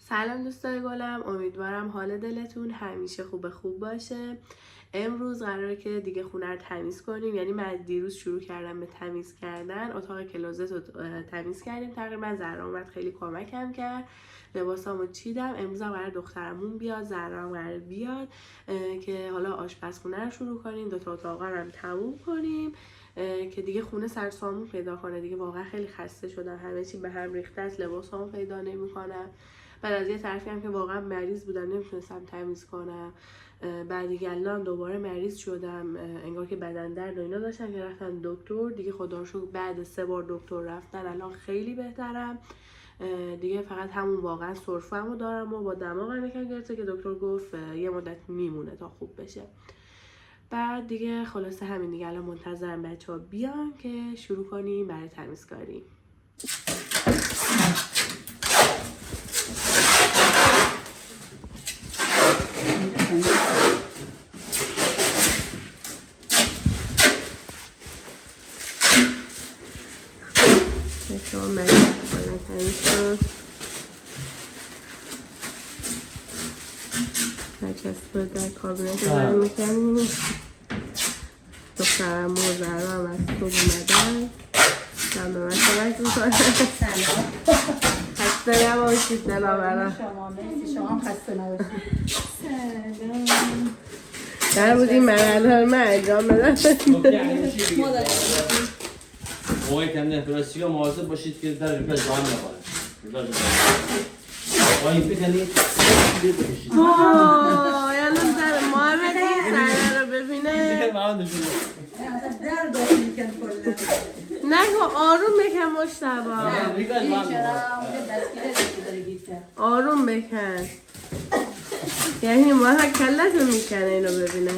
سلام دوستای گلم، امیدوارم حال دلتون همیشه خوب باشه. امروز قراره که دیگه خونه رو تمیز کنیم. یعنی من دیروز شروع کردم به تمیز کردن. اتاق کلوزت رو تمیز کردیم تقریبا. زهرا اومد خیلی کمکم کرد، لباسامو چیدم. امروز هم قراره دخترمون بیاد، زهرا هم قراره بیاد که حالا آشپزخونه رو شروع کنیم، دوتا اتاقا رو هم تموم کنیم که دیگه خونه سر سامون پیدا کنه. دیگه واقعا خیلی خسته شدم، همه چی به هم ریخته است، لباسامو پیدا نمی‌کنم. بعد از یه طرفی هم که واقعا مریض بودم نمیتونستم تمیز کنم. بعد دیگه الان دوباره مریض شدم، انگار که بدن درد و اینا داشتم که رفتن دکتر. دیگه خدا رو شکر بعد 3 بار دکتر رفتن الان خیلی بهترم. دیگه فقط همون واقعا سرفه‌مو دارم و با دماغم یکم گرفته که دکتر گفت یه مدت میمونه تا خوب بشه. بعد دیگه خلاصه همین دیگه، الان منتظرم بچه‌ها بیان که شروع کنیم برای تمیزکاری. شما مریض تمیز شد، نچسبه در کابینت رو برمی میکنیم. دخترم و زهرا هم از صبح اومدن، هم به من کمک میکنه. سلام، خسته نباشید دلابرا. شما مرسی، شما هم خسته نباشید. سلام. در بود این مرحله من انجام بدم. موقعی که همین پلاستیک ها مواظب باشید که در ریپل جان نباره. این بکنید الان در محمدی سره رو ببینه در داشت میکن کلا. نگو آروم بکن مشتبه. آروم بکن، یعنی محمد کلتو میکنه اینو ببینه.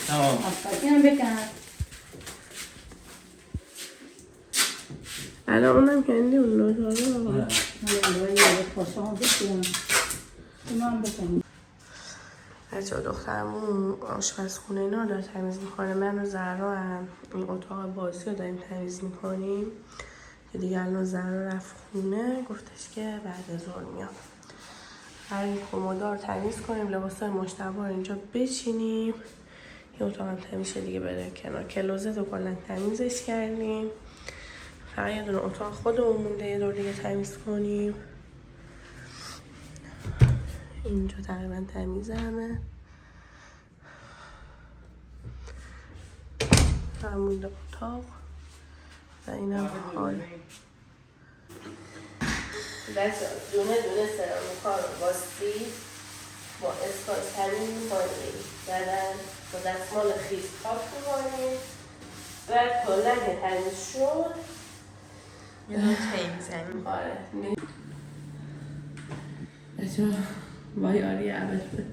تمام. اینم بکن. الان اونم کندی اون لوزاره بابا. اینم بکن. بچه ها دخترمون آشپزخونه اینا داره تمیز میکنه. من و زهرا هم این اتاق بازی رو داریم تمیز میکنیم که دیگه الان زهرا رفت خونه، گفتش که بعد ظهر میام. هر این کمودا رو تمیز کنیم، لباسای مشتبه رو اینجا بچینیم، یه اتاق هم تمیز شه دیگه بره کنار. کلوزت رو کلا تمیزش کردیم، فقط یه دونه اتاق خودمون مونده یه دور دیگه تمیز کنیم. اینجا تقریبا تمیزه همه. همون اتاق و اینم حال. بچه دونه سرامیکا رو باستی با اسکاچ تمیز می‌کنیم، بعدن با دستمال خیس پاک می‌کنیم. بعد کلا که تمیز شد یه دونه چای می‌زنیم. آره بچه وای آری عبده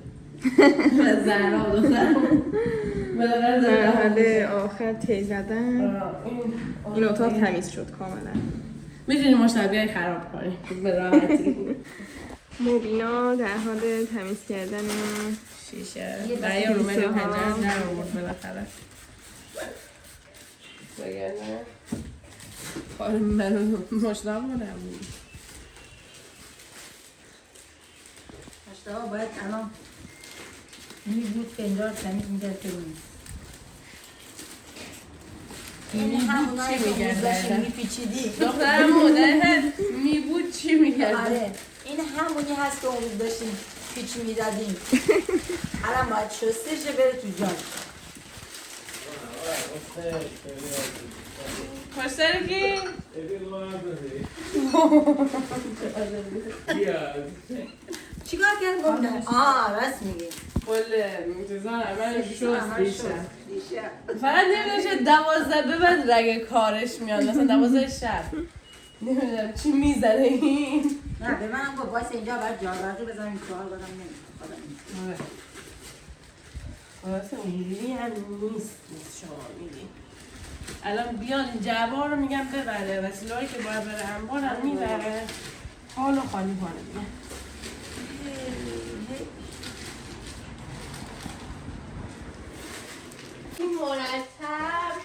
و زهرا و دخترم در حال آخر تی زدن. این اتاق تمیز شد کاملا. میتونیم مشتبیه‌ای خراب کنیم به راحتی. مبینا در حال تمیز کردن شیشه دریا رومه رو پنجره در آورد بالاخره. بگرده کار من مشتبه نبود. مشتبه باید الان می بود که اینجا رو تمیز می‌کرد که نیست. این همونایی که می‌ذاشتی می‌پیچیدی. دخترم مادر می بود چی می‌کرد؟ آره این همونی هست که اون روز داشتیم پیچ می‌دادیم. الان باید شستش بره تو جان. پشتر کی؟ چیکار کردن گفتم؟ راست میگی. بله میتونم من شوز دیشه فقط نمیدونم 12 ببند اگه کارش میاد، مثلا 12 شب نمیدونم چی میزنه این. نه به منم گفت وایس اینجا برای جاربرجو بزنیم سوال بدم نمیدونم. خلاصه اینجوری هم نیست شما میگی. الان بیان این جوار رو میگم ببره، وسیله‌ای که باید بره انبار هم میبره، حالو خالی کنه دیگه. این مرتب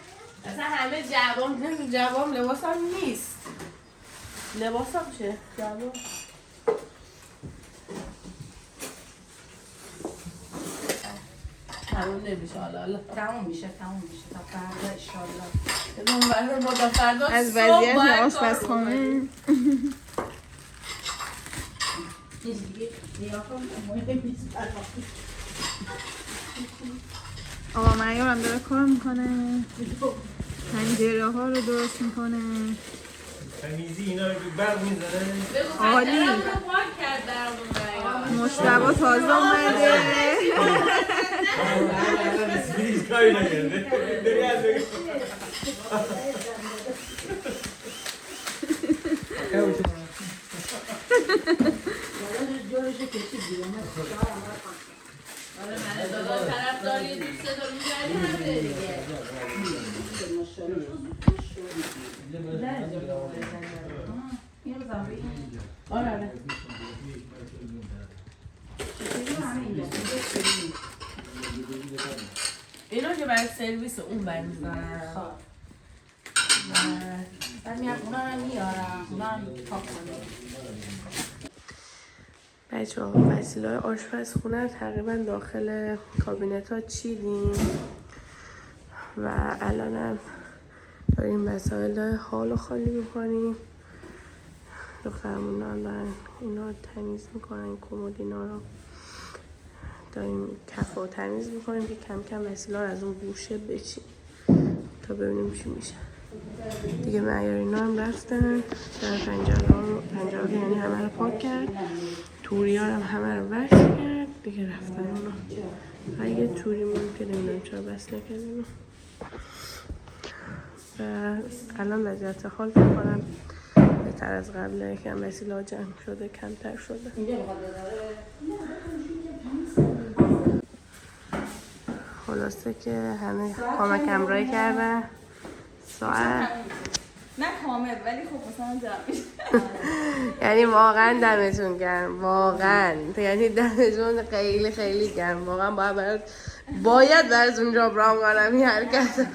اصلا همه جوام لباس هم نیست. لباس هم شه جواب تموم نمیشه حالا تموم میشه تا فردا انشالله. ما تا فردا از صبح وضعیت باید کار آشپزخانه این دیگه نیا کن مهم نیست برام. آقا مریم هم داره کار میکنه، پنجره ها رو درست میکنه. تمیزی اینا رو برق میزنه. عالی. پنجره‌مون رو پاک کرد درمون مشتبه تازه اومده. هیچ کاری نکرده. داری از بگه. جورش کشید دیگه من آره من دادا طرف داری دوست داری میگردی همه دیگه این رو زن بگیم آره آره اینو که برای سرویس اون برمیزنم بعد میام اونا رو میارم اونا رو پاک کنم. بچه ها وسیله های آشپزخونه تقریبا داخل کابینت ها چیدیم و الانم داریم وسایل حال رو خالی میکنیم. دخترمون الان اینا رو تمیز میکنن، کمدینا رو داریم کف رو تمیز میکنیم که کم کم وسیله رو از اون گوشه بچیم تا ببینیم چی میشه. دیگه معیارینا هم رفتن در پنجره یعنی همه رو پاک کرد، توری‌ها هم همه رو وصل کرد دیگه رفتن اونا. و یه توری مون که نمیدونم چرا بس نکردیم و الان وضعیت حال فکر کنم بهتر از قبله، یکم وسیله ها جمع شده، کمتر شده. خلاصه که همه کمک همراهی کردن. ساعت نه کامل ولی خب مثلا جمع میشه. یعنی واقعا دمتون گرم، واقعا یعنی دمتون خیلی خیلی گرم، واقعا باید براتون جبران کنم این حرکت.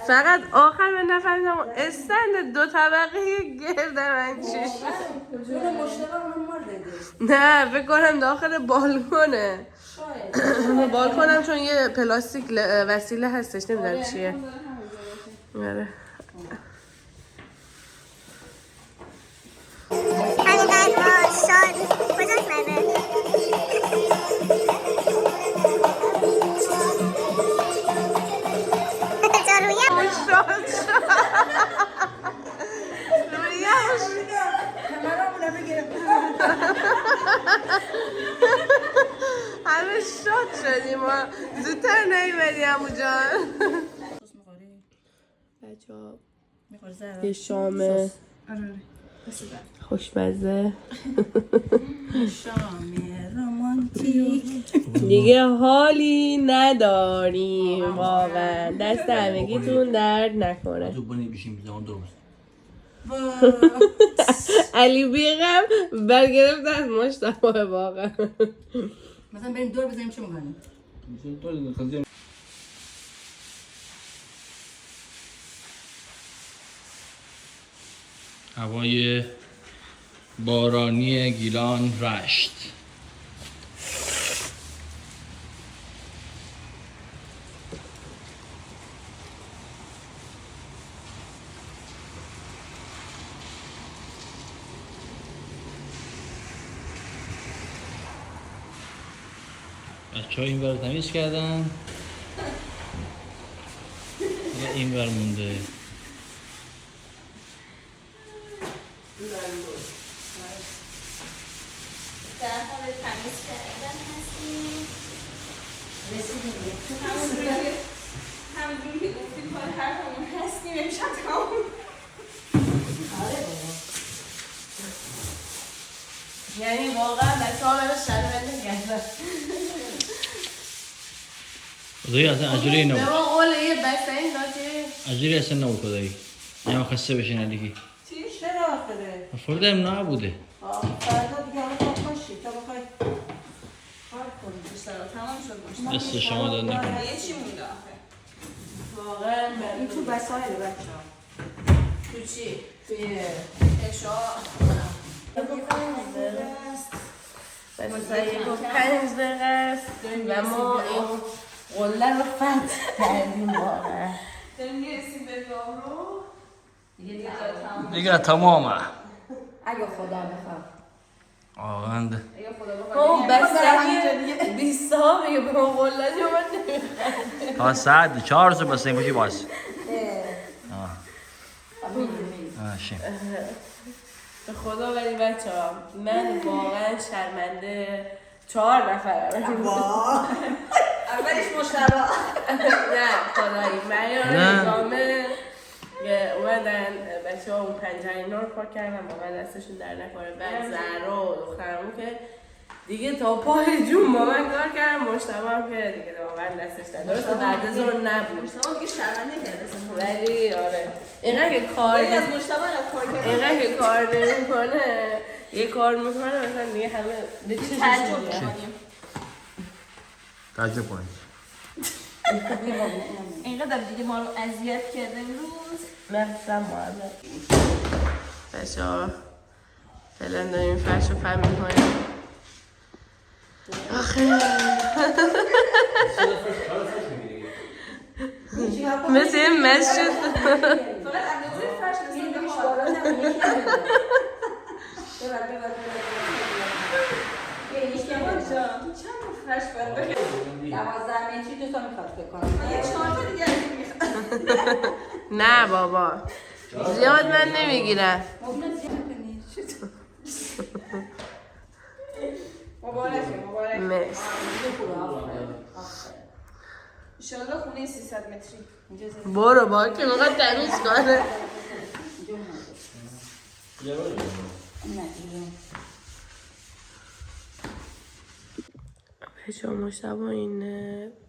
فقط آخر من نفهمیدم استند 2 طبقه گرد من چی شد. اونو مشتبه اونو مال بده نه فکر کنم داخل بالکنه. شاید بالکنم چون یه پلاستیک وسیله هستش نمیدونم چیه. آره همه شاد شدیم ما زودتر نیومدیم عمو جان. بچه ها یه شام خوشمزه شام رومانتیک دیگه حالی نداریم واقعا. دست همگیتون درد نکنه. علی بیغم برگرفت از مشتبه واقعا. مثلا بریم دور بزنیم چه میکنیم؟ هوای بارانی گیلان رشت. بچه ها این ور تمیز کردن، این ور مونده. در حال تمیز کردن هستیم. رسیدیم همونجوری که گفتیم کار حرفمون هستیم امشب تمام. آره بابا یعنی واقعا بچه ها برای شرمنده گردن. خدایی اصلا عجله به نبود، ما قول یه بستنی دادی. عجله اصلا نبود خدایی. نیا خسته بشین علیکی. چی؟ چرا آخره؟ فرده هم نبوده. فردا دیگه حالا پاک باشی تا بخوای کار کنی تمام شد. دست شما داد نکنه. یه چی مونده آخه؟ واقعا این تو وسایل بچه ها تو چی؟ توی اشعار مثلا یک و 5 دقیقه است و ما این قله رو فتح کردیم واقعا. داریم میرسیم به راهرو دیگه تمامه. اگه خدا بخواد. آغنده. اون بستگی 20 ها میگه به ما قله جمعه تا ساعت 4 صبح بسیم باشی باز. شیم. به خدا ولی بچه ها من واقعا شرمنده 4 نفرم اولش مشتبه نه خدایی من نگامه اومدن بچه ها اون پنجره اینا رو پاک کردن واقعا دستشون در نکنه بعد زهرا و دخترمون که دیگه تا پای جون با من کار کردم مشتبه هم که دیگه واقعا دستش در درست بعد از اون نبود مشتبه دیگه شرمنده کرده ولی آره اینقدر که کار اینقدر که کار نمیکنه یه کار میکنه مثلا دیگه همه به چشمش میاد تعجب کنید. اینقدر دیگه ما رو اذیت کرده امروز. مخصوصا معلم بچه ها فعلا داریم فرش رو پم میکنیم آخه مثل این مسجد نه بابا زیاد من نمیگیرم مرسی انشالله خونه 300 متری برو با که میخواد تمیز کنه بچه ها مشتبه این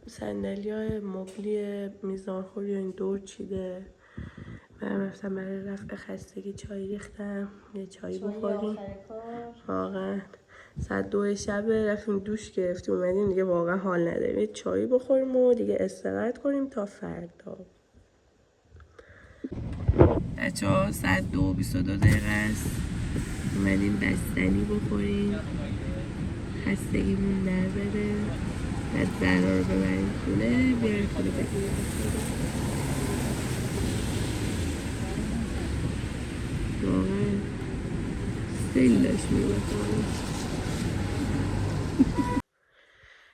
صندلی های مبلی میزانخوری و این دور چیده من رفتم برای رفع خستگی چای ریختم یه چایی بخوریم واقعا ساعت 2 شب رفتیم دوش گرفتیم اومدیم دیگه واقعا حال نداریم یه چایی بخوریم و دیگه استراحت کنیم تا فردا بچه ها ساعت 2:22 است اومدیم بستنی بخوریم خستگیمون در بره بعد زهرا رو ببریم خونه بیاریم خونه بگیریم واقعا سیل داشت میباشم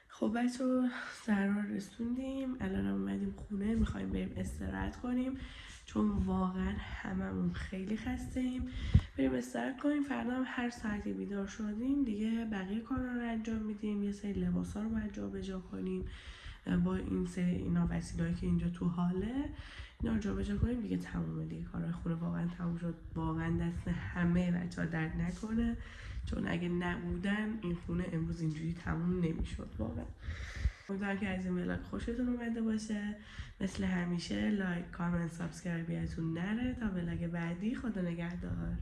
خب بچه رو زهرا رو رسوندیم الان هم اومدیم خونه میخوایم بریم استراحت کنیم چون واقعا هممون خیلی خسته ایم بریم استراحت کنیم فردا هم هر ساعتی بیدار شدیم دیگه بقیه کارا رو انجام میدیم یه سری لباسا رو باید جابجا کنیم با این سری اینا وسیله‌ای که اینجا تو حاله اینا رو جابجا کنیم دیگه تمومه دیگه کارهای خونه واقعا تموم شد واقعا دست همه بچه‌ها درد نکنه چون اگه نبودن این خونه امروز اینجوری تموم نمیشد واقعا امیدوارم که از این ولاگ خوشتون اومده باشه مثل همیشه لایک کامنت سابسکرایب یادتون نره تا ولاگ بعدی خدا نگهدار